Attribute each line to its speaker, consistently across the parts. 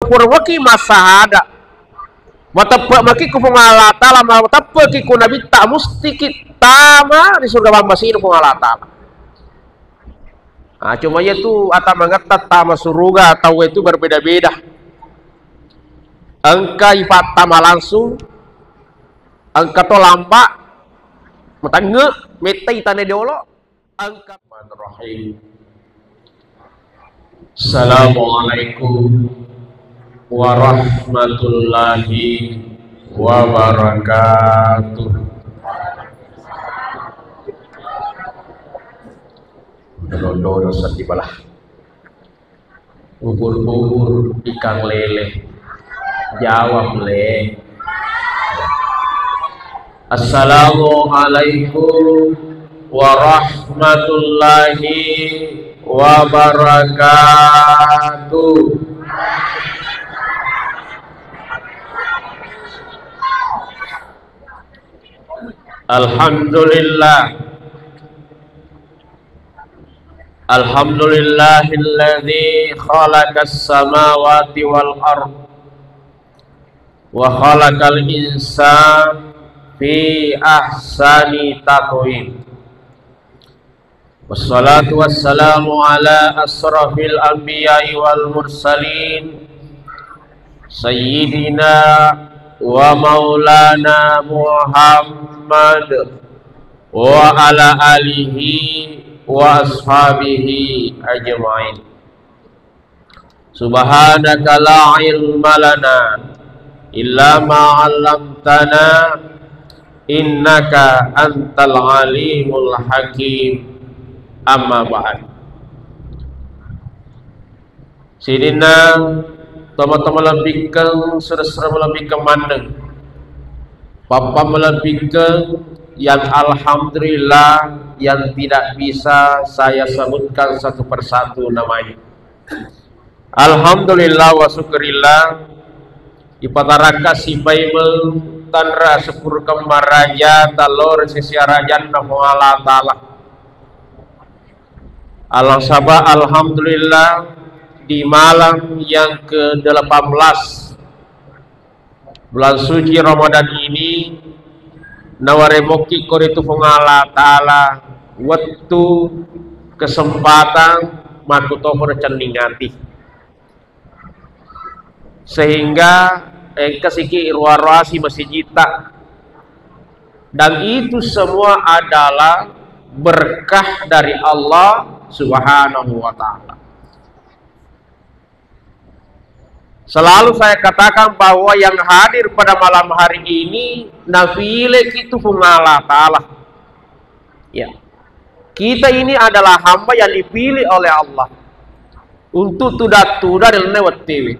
Speaker 1: purwaki masahada matapa maki ku Allah taala matapa ki ku nabi tak musti kita mah di surga bambasino ku Allah taala. Nah, cuma itu atau mengetat tama surga atau itu berbeda-beda. Angka ifat tama langsung, angka to lamba, matangge metai tane dolo, angka Bismillahirrahmanirrahim. Assalamualaikum warahmatullahi wabarakatuh. Dodo dosa dibalah. Ubur-ubur ikan lele. Jawab le. Assalamualaikum warahmatullahi wabarakatuh. Alhamdulillahilladzi khalaqas samawati wal ard wa khalaqal insana fi ahsani taqwim. Wassalatu wassalamu ala asrafil anbiya'i wal mursalin sayyidina wa maulana Muhammad wa ala alihi wa ashabihi ajma'in. Subhanaka la ilma lana illa ma 'allamtana innaka antal alimul hakim. Amma ba'd. Sidina teman-teman lebihkan serasa melebihkan mandeng Papa melebihkan yang alhamdulillah yang tidak bisa saya sebutkan satu persatu namanya. Alhamdulillah wa syukurillah ipataraka sipaimel tanra syukur kemaraja talor sisi rajan Allah ta'ala. Allah sabah alhamdulillah di malam yang ke-18 bulan suci Ramadan ini nawaremoki koritu Allah ta'ala waktu kesempatan makuto berceningati sehingga kesiki irwarasi masjidita, dan itu semua adalah berkah dari Allah Subhanahu wa ta'ala. Selalu saya katakan bahwa yang hadir pada malam hari ini nafile itu Allah ta'ala. Ya. Kita ini adalah hamba yang dipilih oleh Allah untuk tuda-tuda dan lewat TV.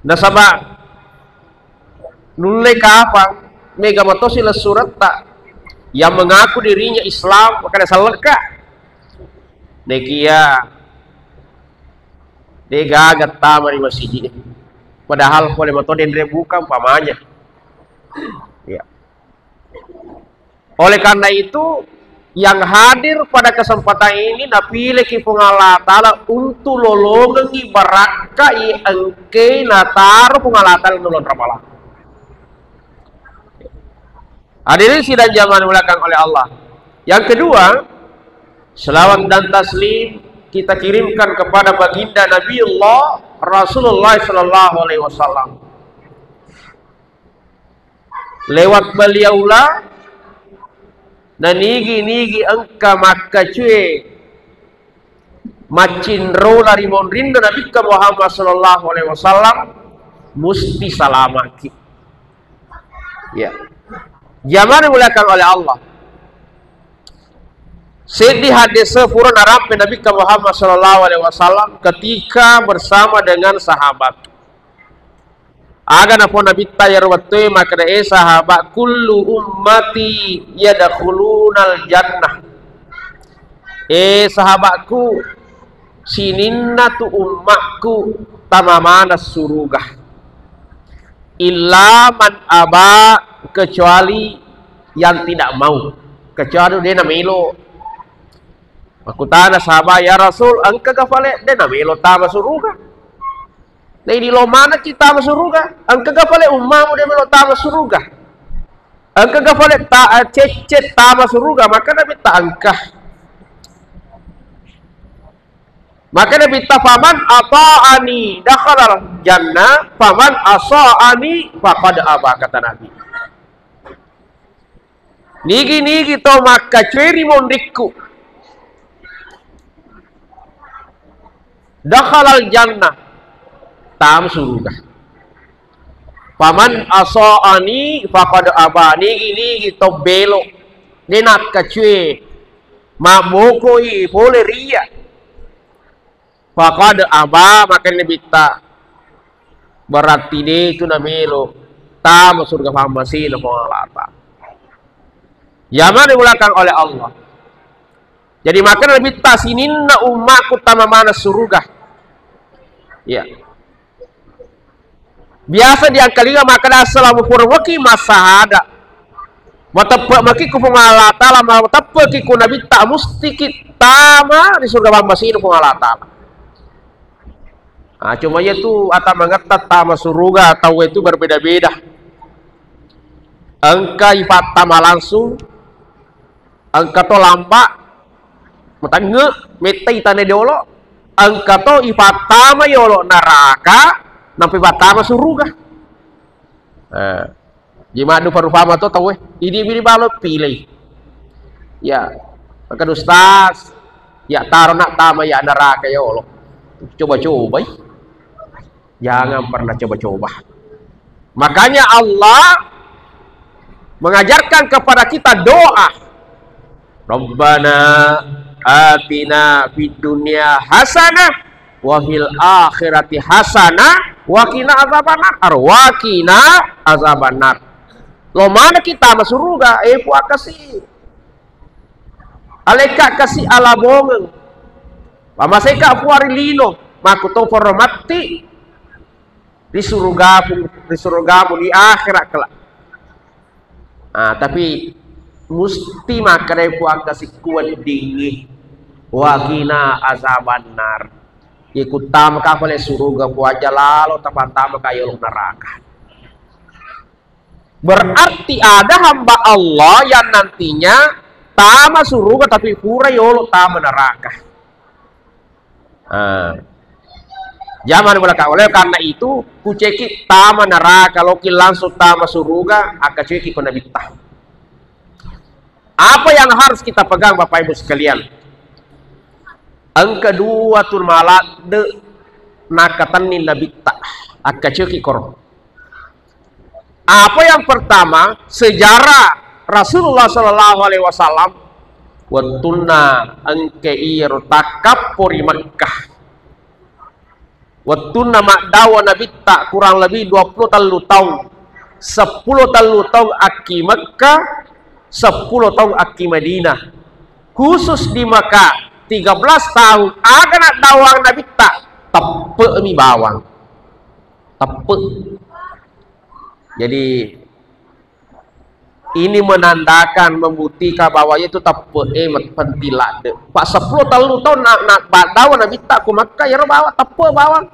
Speaker 1: Nasabah nulle kapan mega matosi la surat tak yang mengaku dirinya Islam maka salaka nekia degagat tama di masjid, padahal boleh motor dendre bukan pamanya. Ya. Oleh karena itu yang hadir pada kesempatan ini napilih kipung Allah ta'ala untuk lolongi barakai engke natar pungalah ta'ala nulon ramalah. Hadirin sidang jamaah dimuliakan oleh Allah. Yang kedua, selawat dan taslim kita kirimkan kepada baginda Nabiullah Rasulullah sallallahu alaihi wasallam. Lewat beliaulah na nigi angka maka cuy macin rola rimon rindu Nabi Muhammad sallallahu alaihi wasallam musti salamaki. Ya. Jamaah dimuliakan oleh Allah. Sedih hadis sepurun Arab Nabi Muhammad sallallahu alaihi wasallam ketika bersama dengan sahabat. Aga napon Nabi tayar watoi maka sahabat kullu ummati yadkhulunal jannah. Sahabatku sininna tu ummatku tamamana surugah. Illa man aba, kecuali yang tidak mau, kecuali dia namilo. Aku tanya sahabat, ya Rasul, angka kafale dia namilo tama suruga. Nah ini lo mana kita masuruga? Angka gapale ummamu dia melo ta masuruga. Angka gapale ta cecet ta masuruga, maka nabi ta angka. Maka nabi ta faman ata'ani dakhalal jannah, faman asa'ani faqad aba, kata Nabi. Nigi to maka ceri mondikku. Dakhalal jannah, tam surga. Paman asa'ani faqad aba, nigi to belok. Nenak kacue mabokoi boleh ria. Faqad aba, maka nebita berarti dia itu namelo tam surga famasi na pengalata. Zaman dimulakan oleh Allah. Jadi maka lebih tasinin na umatku tama mana surga. Ya. Biasa diangkaliga maka assalamu furwaki masahada. Matappa maki ku pengalata lama matappa ki ku nabi ta musti tama di surga famasi na pengalata. Nah, cuma itu atau mengerti tama surga atau itu berbeda-beda. Engka ifat tama langsung, engka to lamba, matanya metai tane dolo, engka to ifat tama yolo neraka, nampi batama surga. Jima adu parupama to tahu ini balot pilih. Ya, maka ustaz, ya taruh nak tama ya neraka yolo. Coba-coba. Jangan pernah coba-coba. Makanya Allah mengajarkan kepada kita doa. Rabbana atina fid dunya hasanah wa fil akhirati hasanah wa qina azabannar. Wa qina azabannar. Lo mana kita masuk surga? Puak kasih. Aleka kasih ala bongeng. Pamaseka puari lino, makuto foromati di surgamu di akhirat kelak. Ah, tapi mesti makan puak kasih kuat dingin. Wakina azabannar. Ikut tam kafale surga puaja lalu tapan-tama kayo neraka. Berarti ada hamba Allah yang nantinya tama surga tapi pura yolo tama neraka. Zaman belakang oleh karena itu kuceki tama neraka kalau langsung tama surga akan ceki kena bitah. Apa yang harus kita pegang Bapak Ibu sekalian? Ang kedua tul malak de nakatanin nabita akan ceki kor. Apa yang pertama sejarah Rasulullah Shallallahu Alaihi Wasallam watuna angkeir takapuri Makkah. Watuna makdawa Nabi tak kurang lebih 20 tahun. 10 tahun aki Makkah, 10 tahun aki Madinah. Khusus di Makkah 13 tahun ada nak dawang Nabi tak tepe mi bawang. Tepe. Jadi ini menandakan membuktikan bahwa itu tepe pentilak de. Pak 10 tahun nak dawa Nabi tak ku Makkah ya bawa tepe bawang.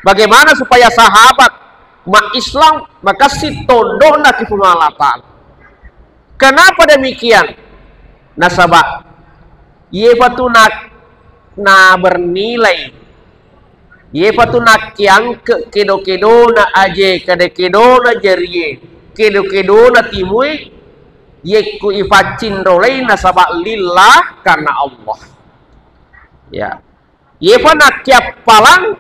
Speaker 1: Bagaimana supaya sahabat mak Islam maka si todoh nak kifumalatan. Kenapa demikian? Nasabah ye patu nak na bernilai. Ye patu nak yang kedo-kedo na aje kedo-kedo na jerie. Kedo-kedo na timui ye ku ifacin rolai nasabah lillah karena Allah. Ya. Ye pa nak tiap palang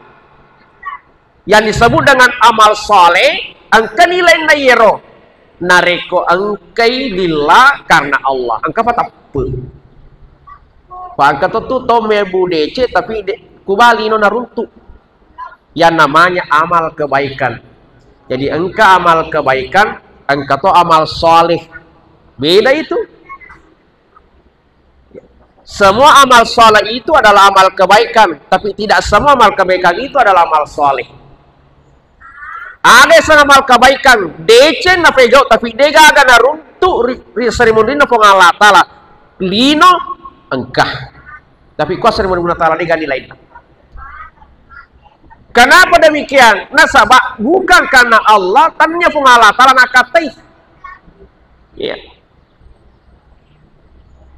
Speaker 1: yang disebut dengan amal soleh angka nilai na yero nareko angkai lillah karena Allah. Angka apa tapu? Angka tu tome budece tapi kubali no naruntu. Yang namanya amal kebaikan. Jadi engkau amal kebaikan, engkau amal soleh. Beda itu. Semua amal soleh itu adalah amal kebaikan, tapi tidak semua amal kebaikan itu adalah amal soleh. Ada yang amal kebaikan, decen na pegau, tapi dega aga na runtu seremoni na pengalatala. Lino engkah. Tapi kau seremoni na tala dega nilai. Kenapa demikian? Nasabah bukan karena Allah, tanya Allah Ta'ala nakatai. Iya.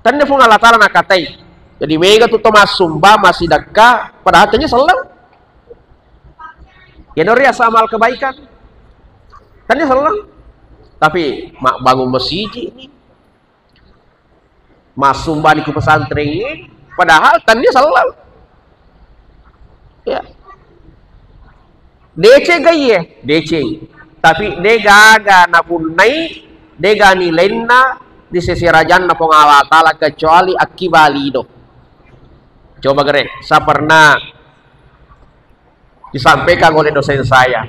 Speaker 1: Tanya Allah Ta'ala nakatai. Jadi mega tu Thomas Sumba masih dekat, padahal tanya selang. Ya dari amal kebaikan. Tanya selang. Tapi mak bangun masjid ini. Mas Sumba di pesantren ini, padahal tanya selang. Ya. DC gaya, DC. Tapi dega na punai, dega nilainya di sisi rajan na Allah Ta'ala kecuali akibalido. Coba gerek, saya pernah disampaikan oleh dosen saya.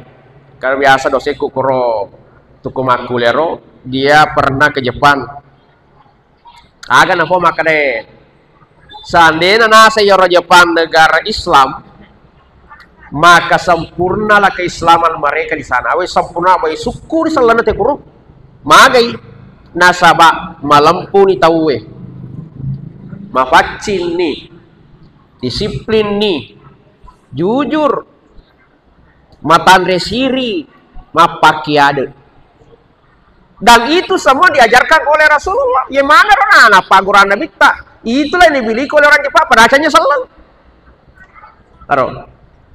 Speaker 1: Karena biasa dosenku kuro tukumakulero, dia pernah ke Jepang. Aga na po makade. Seandainya nasa yoro Jepang negara Islam, maka sempurnalah keislaman mereka di sana. Awe sempurna, awe syukur salana te kuro. Magai nasaba malampuni tauwe. Mafacin nih, disiplin nih, jujur, matandre siri, mapakiade. Dan itu semua diajarkan oleh Rasulullah. Ya mana rona paguran Nabi tak? Itulah yang dimiliki oleh orang Jepang. Padahal selang.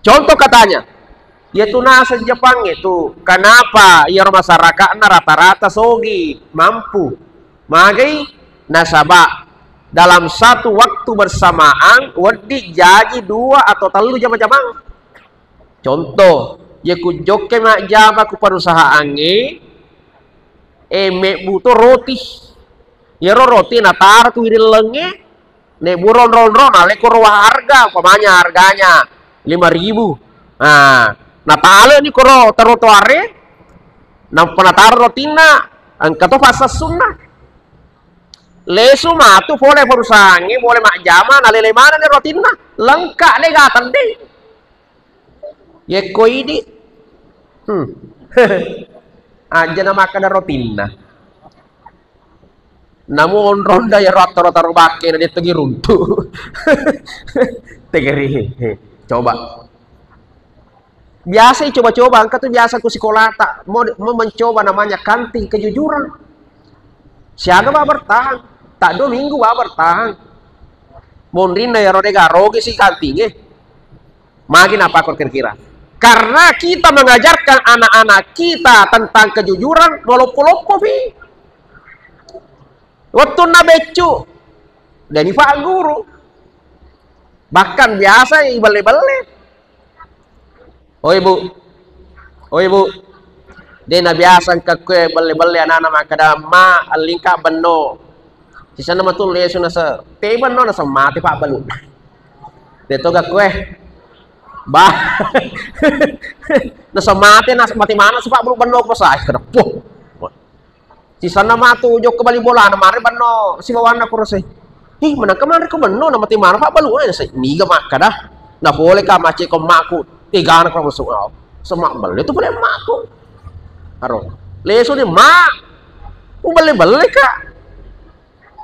Speaker 1: Contoh katanya, yaitu nasa Jepang itu, kenapa ya masyarakat rata-rata sogi mampu, magai nasabah dalam satu waktu bersamaan wedi jadi 2 atau 3 jam-jamang. Contoh, ya ku joke mak jama ku perusahaannya, mek butuh roti, ya roti natar tu wiril lenge, ne buron ron ale ku harga, pamanya harganya 5.000. Nah tale ni koro tarotoare nang penatar rotina angka to fasa sunnah lesu matu boleh perusahaannya boleh mak jama nalele mana ni rotina lengkap le gatan deh ye koidi aja nama kada rotina namun ronda ya rata-rata rubake na dia tegi runtuh tegeri coba biasa coba-coba angka tuh biasa ku sekolah tak mau mencoba namanya kanting kejujuran siaga bah bertahan tak 2 minggu bah bertahan mondrin ya rode garoge si kanting makin apa kau kira-kira karena kita mengajarkan anak-anak kita tentang kejujuran lopo-lopo bi waktu na becu dari pak guru bahkan biasa ibale-bale. Oh ibu, dia na biasa ke kue beli anak-anak makada ma alingka beno. Di sana mah tuh lesu nasa te beno nasa mati pak balu. Dia toga kue, bah, nasa mati mana sih pak balu beno pasai kedepuh. Di sana mah tuh jok kembali bola na mari beno si bawana kurose. Ih mana kemarin ke beno na mati mana pak balu na saya niga makada. Nah boleh kah mace ko maku. 3 anak kamu semua semak beli itu boleh maku haro lesu ni mak beli kak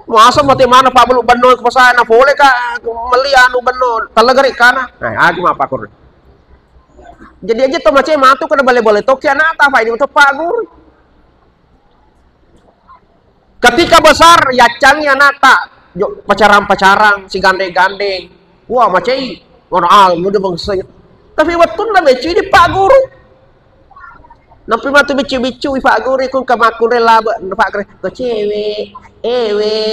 Speaker 1: masa mati mana pak belum benar ke pasar boleh kak meli anu benar talagari kana nah aku apa kur jadi aja tuh macam matu kena boleh toki anak apa ini untuk pak guru ketika besar ya cangnya nata pacaran si gandeng wah macam orang udah bangsa tapi waktu na becu ini pak guru nampi matu becu pak guru kung kamaku rela pak guru ke cewek ewe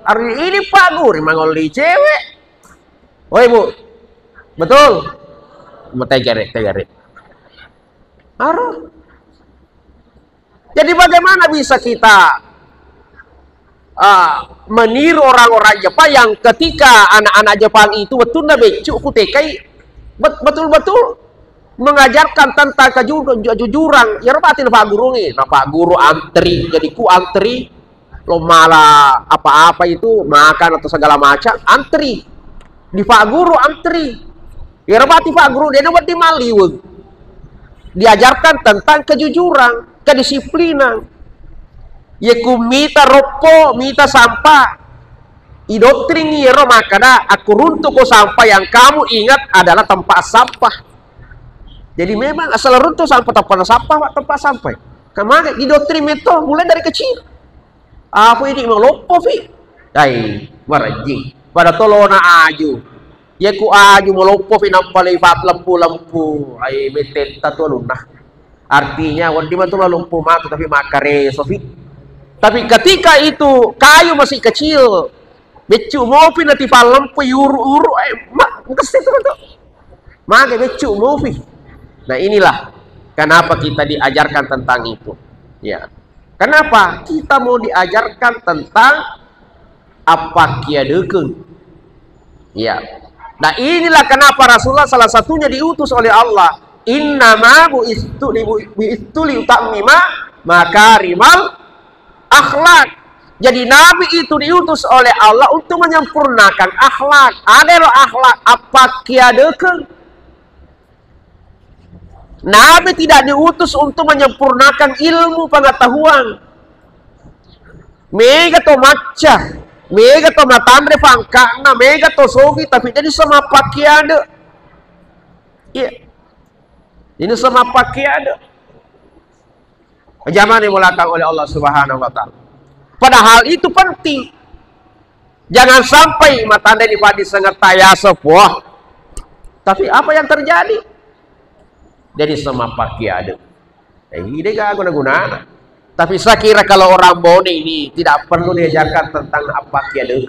Speaker 1: hari ini pak guru mangoli cewek oh ibu betul mau tegare haro jadi bagaimana bisa kita meniru orang-orang Jepang yang ketika anak-anak Jepang itu betul na becu kutekai betul-betul mengajarkan tentang kejujuran ya rapatin pak guru nih nah pak guru antri jadi ku antri lo malah apa-apa itu makan atau segala macam antri di pak guru antri ya rapati pak guru dia buat di Maliweg diajarkan tentang kejujuran kedisiplinan ya ku mita ropo, mita sampah. Idoktrin iro makanya aku runtuh ko sampai yang kamu ingat adalah tempat sampah. Jadi memang asal runtuh sampai tempat sampah, tempat sampai. Kemana idoktrin itu mulai dari kecil. Aku ini melopo fi. Dai, maraji. Pada tolona aju. Ya ku aju melopo fi nampalai fat lempu. Ai betet tatu lunah. Artinya wandi mah tuh lumpuh matu tapi makare sofi. Tapi ketika itu kayu masih kecil, becu mopi nanti lempu uru mak ngesi itu tuh. Maka becu mopi. Nah inilah kenapa kita diajarkan tentang itu. Ya. Kenapa? Kita mau diajarkan tentang apa kia dekeng. Ya. Nah inilah kenapa Rasulullah salah satunya diutus oleh Allah. Innama bu'istu liutammima makarimal akhlak. Jadi Nabi itu diutus oleh Allah untuk menyempurnakan akhlak. Ada akhlak apa kia dekeng. Nabi tidak diutus untuk menyempurnakan ilmu pengetahuan. Mega to maca, mega to matandre pangkana, mega to sogi tapi jadi sama pakiade. Iya. Ini sama pakiade. Zaman dimulakan oleh Allah Subhanahu wa taala. Padahal itu penting. Jangan sampai matandre di padi sangat tayasa puah. Tapi apa yang terjadi? Jadi sama pakiade. Ini gak guna-guna. Tapi saya kira kalau orang bone ini tidak perlu diajarkan tentang apa kiade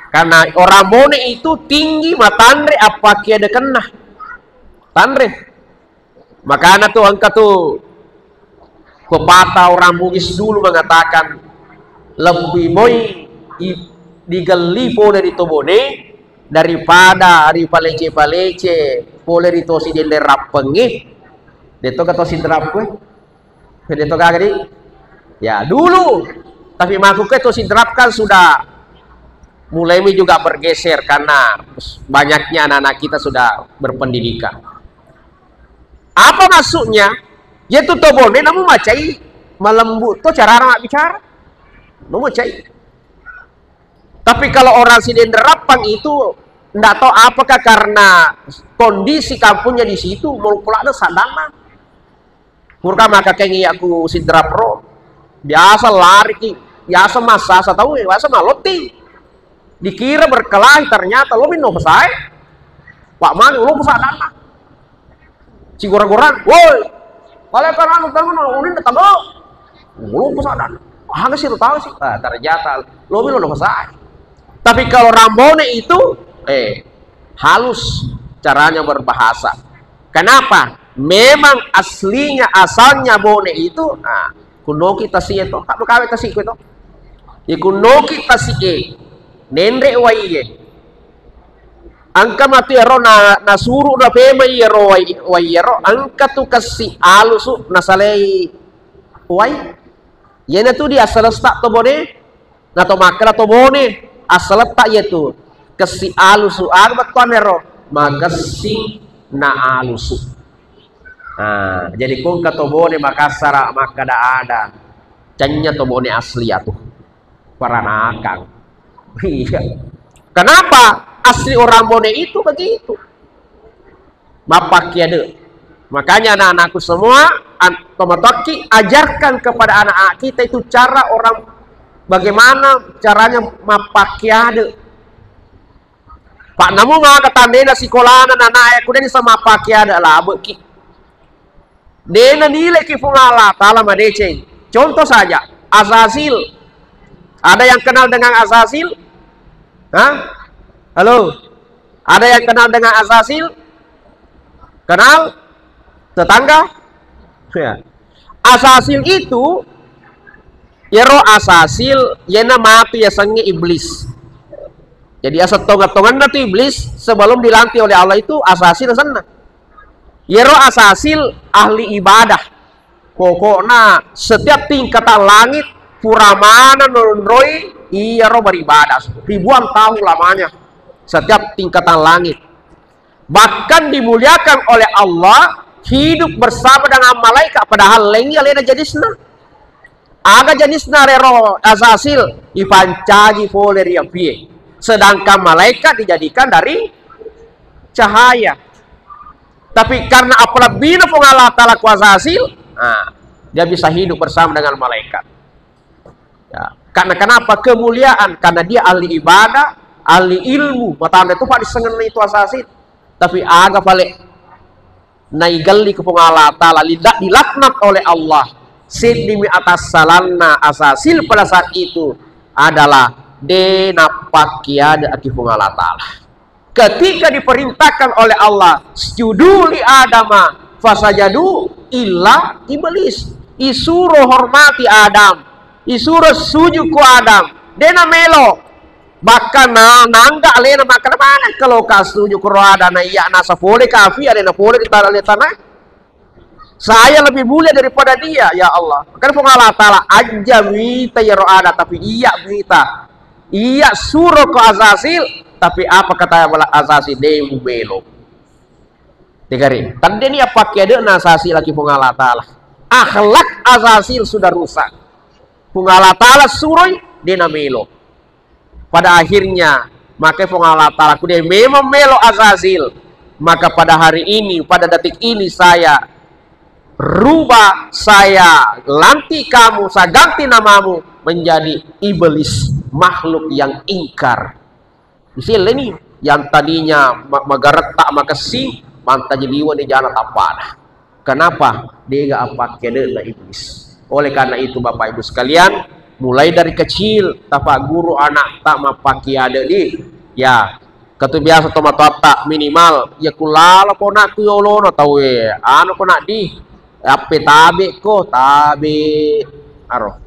Speaker 1: karena orang bone itu tinggi matandre apa kiade kena. Tandre. Makanya tuh angka tuh pepatah orang Bugis dulu mengatakan lebih boy digelipo dari tobone daripada hari palece boleh ditosi di lerap pengi deto katosi drap gue deto kagak di ya dulu tapi maku ke tosi drap kan sudah mulai juga bergeser karena banyaknya anak-anak kita sudah berpendidikan. Apa maksudnya? Yaitu tobone namun macai melembut to cara anak bicara namun macai. Tapi kalau orang si derapang itu nggak tahu apakah karena kondisi kampungnya di situ mau pulang ada sadana murka maka kayak aku si drapro biasa lari biasa masa tahu ya biasa maloti dikira berkelahi ternyata lo minum pesai pak man lo pesadana si gorang-gorang woi kalau kan anu tangan ulin datang lo pesadana ada sih tahu sih ternyata lo minum pesai. Tapi kalau Rambone itu halus caranya berbahasa. Kenapa? Memang aslinya asalnya bone itu kuno kita sih itu tak berkawin tasik itu ya kuno kita sih nendre waiye angka mati ero na suru na pema ero waiero angka tu kasih alusu nasalei wai yena tu dia asal tak to bone na to makra to bone asal tak yaitu kasi alusu agbat konero magasi na alusu. Nah, jadi kung katobone Makassar maka ada canya tobone asli atuh para nakang. Iya. Kenapa asli orang bone itu begitu? Bapak kiade. Makanya anak-anakku semua tomatoki ajarkan kepada anak-anak kita itu cara orang bagaimana caranya mapakiade. Pak namu nga katandena sekolah anak aku dan sama pakiade lah beki. Dena nilai kifungala taala madece. Contoh saja Azazil. Ada yang kenal dengan Azazil? Hah? Halo? Ada yang kenal dengan Azazil? Kenal? Tetangga? Ya. Azazil itu yero Azazil yena mati ya sangi iblis. Jadi asal tongan-tongan nanti iblis sebelum dilantik oleh Allah itu Azazil sana. Yero Azazil ahli ibadah. Pokoknya setiap tingkatan langit puramana nurunroi iya roh beribadah ribuan tahun lamanya setiap tingkatan langit. Bahkan dimuliakan oleh Allah hidup bersama dengan malaikat padahal lengnya lena jadi senang. Aga jenis narero asasil ipancaji fole ria pie. Sedangkan malaikat dijadikan dari cahaya. Tapi karena apabila Allah Ta'ala kuasa hasil, dia bisa hidup bersama dengan malaikat. Ya. Karena kenapa? Kemuliaan. Karena dia ahli ibadah, ahli ilmu. Matanya itu pada sengen itu asasin. Tapi aga balik naigali ke Allah Ta'ala dilaknat oleh Allah. Sidimi atas salana asasil pada saat itu adalah denapakiada akifung Allah Ta'ala. Ketika diperintahkan oleh Allah, sujudu li Adama fasajadu illa iblis. Isuruh hormati Adam, isuruh sujud ku Adam. Dena melo. Bahkan nangga alena makan mana kalau kasuju ku Adam na iya nasa boleh kafi ada na boleh di tanah. Saya lebih mulia daripada dia, ya Allah. Kan Allah Ta'ala aja minta ya ro'ada, tapi iya minta. Iya suruh ku azasil. Tapi apa kata asasi demu belo digari tadi ini apa kede asasi lagi Allah Ta'ala akhlak asasil sudah rusak Allah Ta'ala suruh dia melo pada akhirnya maka Allah Ta'ala dia memang melo asasil maka pada hari ini pada detik ini saya rubah saya lanti kamu saya ganti namamu menjadi iblis makhluk yang ingkar. Misil ini yang tadinya magaretak makasih manta jeliwa di jalan apa? Kenapa? Dia gak apa kena iblis. Oleh karena itu Bapak Ibu sekalian, mulai dari kecil tapak guru anak tak mapaki ada di ya kata biasa tomat minimal ya kulala ko nak ku yolo no tahu ano ko nak di ape tabe ko tabe aro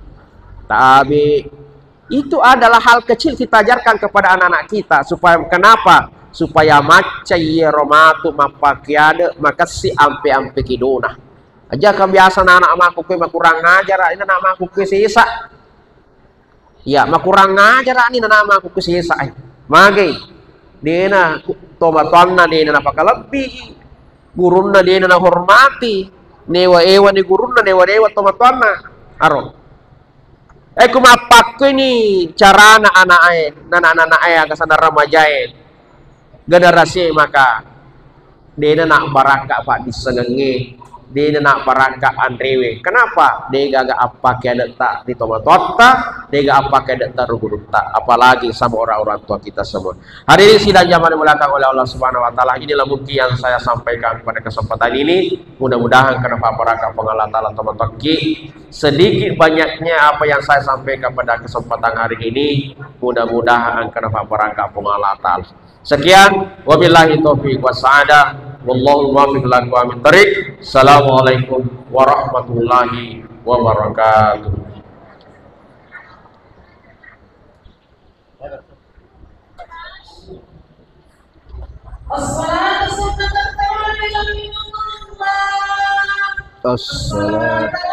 Speaker 1: tabe. Itu adalah hal kecil kita ajarkan kepada anak-anak kita supaya kenapa? Supaya maca romatu mapakiade maka si ampe kidona. Aja kebiasaan anak maku ke kurang ngajar ini anak maku ke sisa. Ya, makurang ngajar ini anak maku ke sisa. Mage dena tomatonna dena pakalebih. Gurunna dena hormati. Newa ni gurunna newa tomatonna. Aro. Kumapak ko ini cara anak-anak agak sadar remaja generasi maka dia nak baraka pak disengenge dia nak baraka andrewe kenapa dia gak apa kaya tak di tomatota dia gak apa kaya tak rugurutta apalagi sama orang-orang tua kita semua. Hari ini sidang zaman dimulakan oleh Allah Subhanahu Wa Taala. Inilah mungkin yang saya sampaikan pada kesempatan ini. Mudah-mudahan karena baraka Allah Taala tomataki sedikit banyaknya apa yang saya sampaikan pada kesempatan hari ini mudah-mudahan karena baraka Allah Taala. Sekian wabillahi taufiq wassaada wallahu muwaffiq ila aqwamit thoriq. Assalamualaikum warahmatullahi wabarakatuh. As-salatu